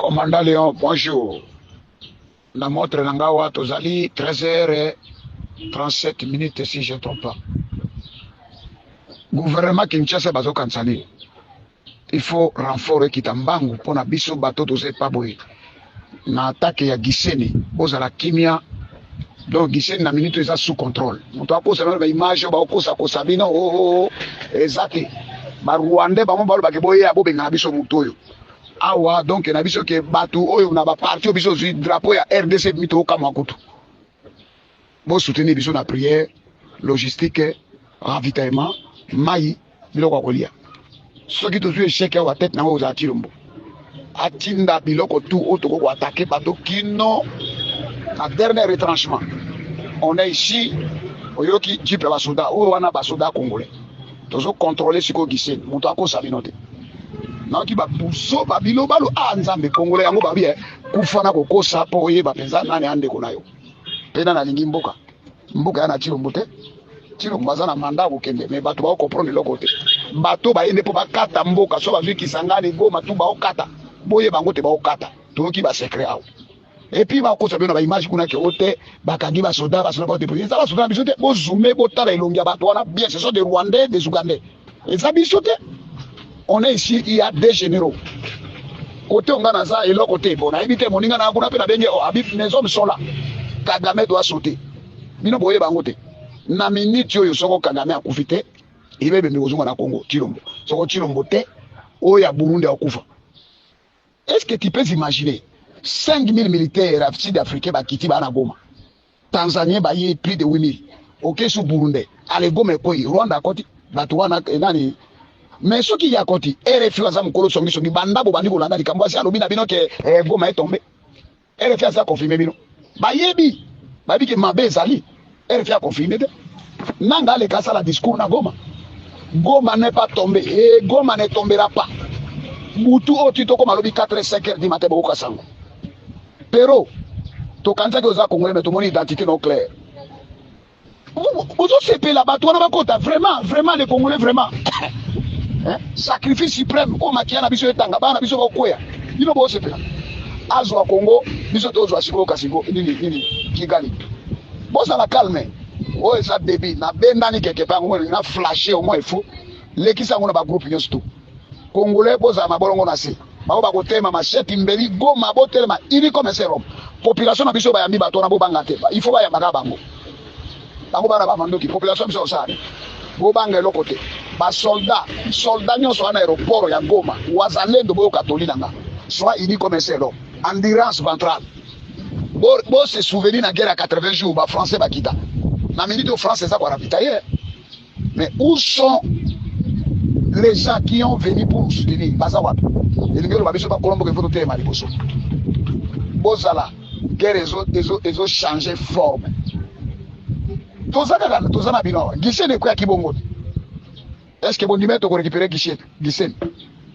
Commandant Léon, bonjour. La montre Nangawa Tozali, 13h37 minutes si je ne trompe pas. Gouvernement Kinshasa Bazo Kansali. Il faut renforcer Kitambangu pour na biso bateau de pas boy. Na attaque ya Giseni, boza la kimia. Donc Giseni na minute est sous contrôle. On doit poser une image ba okosa ko sabina exact. Ba Rwanda ba mo ba ke boye abo benga biso mutoyo. Awa donc na biso ke batu oyo na ba parti biso sur drapeau ya RDC mito kama kutu. Bo soutenir biso na prière, logistique, ravitaillement, mai biloko kolia. Ce qui te suit échec à tête na oza Chilombo. Atinda biloko tout auto ko attaquer bateau kino na dernier retranchement. On est ici oyoki jipe ba soda o wana ba soda congolais. Tozo contrôler ce ko gissé, moto ako sabinote. Na ki ba buso ba bilo balo nzambe congolais yango ba bien kufana ko kosa po yeba penza nani ande ko nayo. Pena na lingi mboka. Mboka yana Chilombo te. Chilombo bazana manda ko kende mais bato ba comprendre loko te. Bato ba yende po ba kata mboka so ba viki sangani Goma tu ba okata. Boye bango te ba okata. Toki ba secret awo. Et puis ba ko sabe na ba image kuna ke ote ba kangi ba soda ba te pour ça ba soda biso te bo zoomer bo tala elongi ba to wana bien ce sont des Rwandais des Ougandais. Et ça biso te on est ici il y a des généraux. Côté on gana ça et l'autre côté bon na éviter moninga na kuna pe na benge habib les hommes sont là. Kagame doit sauter. Bino boye bango te. Na minute yo soko Kagame akufite ibebe mibozunga na Congo Chilombo. Soko Chilombo te oya Burundi akufa. Est-ce que tu peux imaginer 5000 militaires sud-africains bakiti bana Goma. Tanzanie baye plus de 8000. OK sous Burundi. Allez Goma ko Rwanda koti batwana nani. Mais ce qui y a koti RFI waza mukolo songi banda bo bandi ko landa likambo asi alobi na bino ke Goma est tombé. RFI a confirmé bino. Bayebi babi ke mabe ezali. RFI a confirmé de. Nanga le kasa la discours na Goma. Goma n'est pas tombé et Goma ne tombera pas. Mutu otito ko malobi 4-5 du matin boka sango. Pero to kanza ke oza congolais mais to moni identité non claire. Ozo sepe là-bas to na bakota vraiment les congolais vraiment. Hein? Sacrifice suprême ko makia na biso etanga bana biso bakoya. Bino bo sepe là. Azwa Congo biso to ozwa siko kasiko nini Kigali. Bosa la calme. Oh ça débit na bendani quelque part on na flasher au moins il faut lekisa ngona ba groupe nyonso. Congolais boza mabolongo na se. Ba ba kotema machete mbeli Goma botelema ili comme c'est Rome. Population na biso ba yambi bato na bo banga te. Il faut ba yamaka bango. Bango bana ba mandoki population biso sa. Bo banga eloko te. Ba soldat nyonso na aéroport ya Goma. Wazalendo bo katolika nga. Soit ili comme c'est Rome. Endurance ventrale. Bo se souvenir na guerre à 80 jours ba français ba kita. Na minute au français ça pour ravitailler. Mais où sont les gens qui ont venu pour nous soutenir? Bazawa. Et le gars va pas Colombo que faut te mali boso. Bozala. Guerre les autres changer forme. Tozana bino. Guichet de quoi qui bongo? Est-ce que bon dimeto ko récupérer guichet?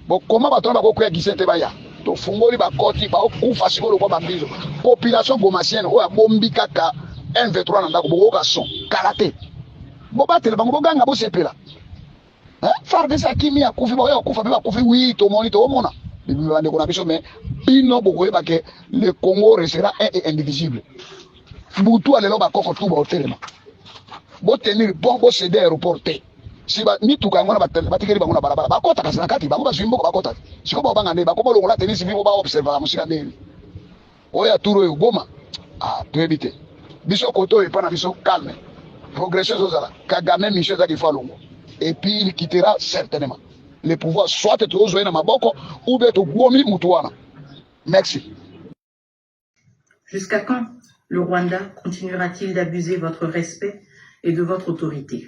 Bon comment va tomber ko guichet te baya? To fungoli ba koti ba okufa sikolo kwa bambizo. Population gomasienne o ya bombi kaka 1v3 na ndako bokoka son karaté. Bo batele bango boganga bo sepela. Hein? Farde sa kimi ya kufi boyo kufa ba kufi oui to moni to mona. Bibande kona biso mais bino bokoye ba ke le Congo restera un et indivisible. Butu alelo ba koko tout ba hotelema. Bo tenir bon bo céder aéroport te. Si ba mituka ngona batikeli bango na balabala ba kota kasana kati bango ba swimbo ba kota. Siko ba banga ne ba ko bolongola tenir si bibo ba observer musika ndeni. Oya turo yo Goma. Ah, to éviter. Biso koto et pas na biso calme. Progression zozala. Kagame mission za kifalongo. Et puis il quittera certainement. Le pouvoir soit toujours na maboko ou bien to gomi mutuana. Merci. Jusqu'à quand le Rwanda continuera-t-il d'abuser votre respect et de votre autorité?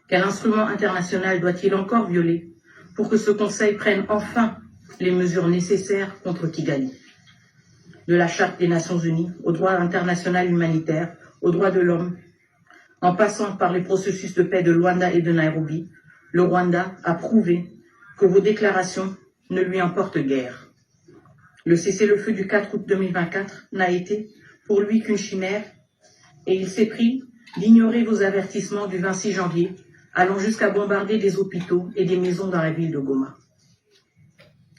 Quel instrument international doit-il encore violer pour que ce Conseil prenne enfin les mesures nécessaires contre Kigali? De la Charte des Nations Unies au droit international humanitaire, aux droits de l'homme, en passant par les processus de paix de Luanda et de Nairobi, le Rwanda a prouvé que vos déclarations ne lui importent guère. Le cessez-le-feu du 4 août 2024 n'a été pour lui qu'une chimère et il s'est pris d'ignorer vos avertissements du 26 janvier, allant jusqu'à bombarder des hôpitaux et des maisons dans la ville de Goma.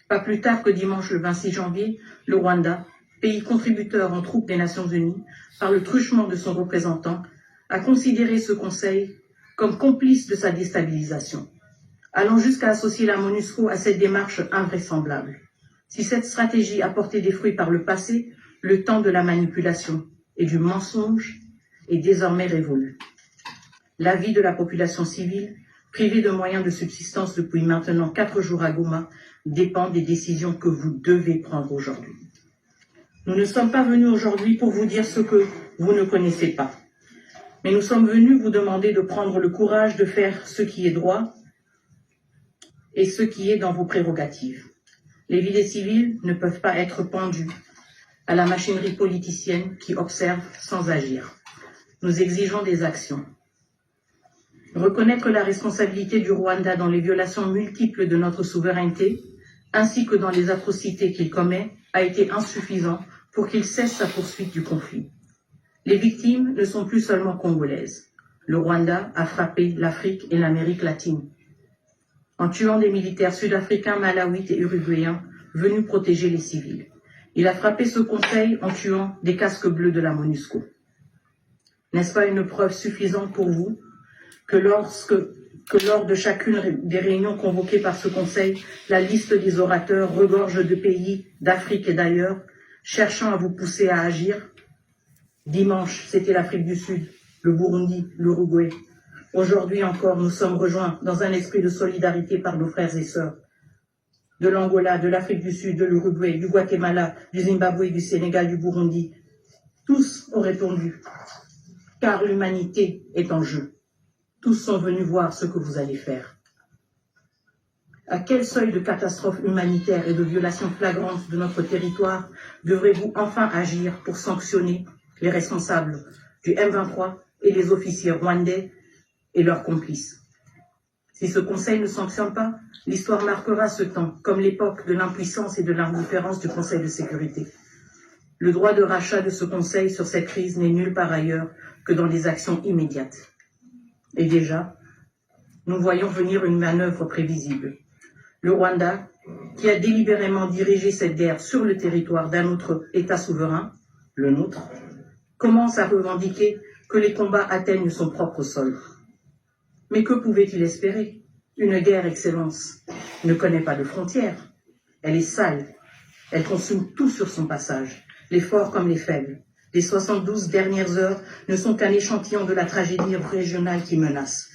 Pas plus tard que dimanche le 26 janvier, le Rwanda, pays contributeur en troupes des Nations Unies, par le truchement de son représentant, a considéré ce Conseil comme complice de sa déstabilisation, allant jusqu'à associer la MONUSCO à cette démarche invraisemblable. Si cette stratégie a porté des fruits par le passé, le temps de la manipulation et du mensonge est désormais révolu. La vie de la population civile, privée de moyens de subsistance depuis maintenant 4 jours à Goma, dépend des décisions que vous devez prendre aujourd'hui. Nous ne sommes pas venus aujourd'hui pour vous dire ce que vous ne connaissez pas, mais nous sommes venus vous demander de prendre le courage de faire ce qui est droit et ce qui est dans vos prérogatives. Les vies des civils ne peuvent pas être pendues à la machinerie politicienne qui observe sans agir. Nous exigeons des actions. Reconnaître la responsabilité du Rwanda dans les violations multiples de notre souveraineté, ainsi que dans les atrocités qu'il commet, a été insuffisant pour qu'il cesse sa poursuite du conflit. Les victimes ne sont plus seulement congolaises. Le Rwanda a frappé l'Afrique et l'Amérique latine, en tuant des militaires sud-africains, malawites et uruguayens venus protéger les civils. Il a frappé ce conseil en tuant des casques bleus de la MONUSCO. N'est-ce pas une preuve suffisante pour vous que lors de chacune des réunions convoquées par ce conseil, la liste des orateurs regorge de pays d'Afrique et d'ailleurs, cherchant à vous pousser à agir? Dimanche, c'était l'Afrique du Sud, le Burundi, l'Uruguay. Aujourd'hui encore, nous sommes rejoints dans un esprit de solidarité par nos frères et sœurs de l'Angola, de l'Afrique du Sud, de l'Uruguay, du Guatemala, du Zimbabwe, du Sénégal, du Burundi. Tous ont répondu, car l'humanité est en jeu. Tous sont venus voir ce que vous allez faire. À quel seuil de catastrophe humanitaire et de violation flagrante de notre territoire devrez-vous enfin agir pour sanctionner les responsables du M23 et les officiers rwandais et leurs complices? Si ce Conseil ne sanctionne pas, l'histoire marquera ce temps comme l'époque de l'impuissance et de l'indifférence du Conseil de sécurité. Le droit de rachat de ce Conseil sur cette crise n'est nulle part ailleurs que dans des actions immédiates. Et déjà, nous voyons venir une manœuvre prévisible. Le Rwanda, qui a délibérément dirigé cette guerre sur le territoire d'un autre État souverain, le nôtre, commence à revendiquer que les combats atteignent son propre sol. Mais que pouvait-il espérer? Une guerre, Excellence, ne connaît pas de frontières. Elle est sale. Elle consume tout sur son passage, les forts comme les faibles. Les 72 dernières heures ne sont qu'un échantillon de la tragédie régionale qui menace.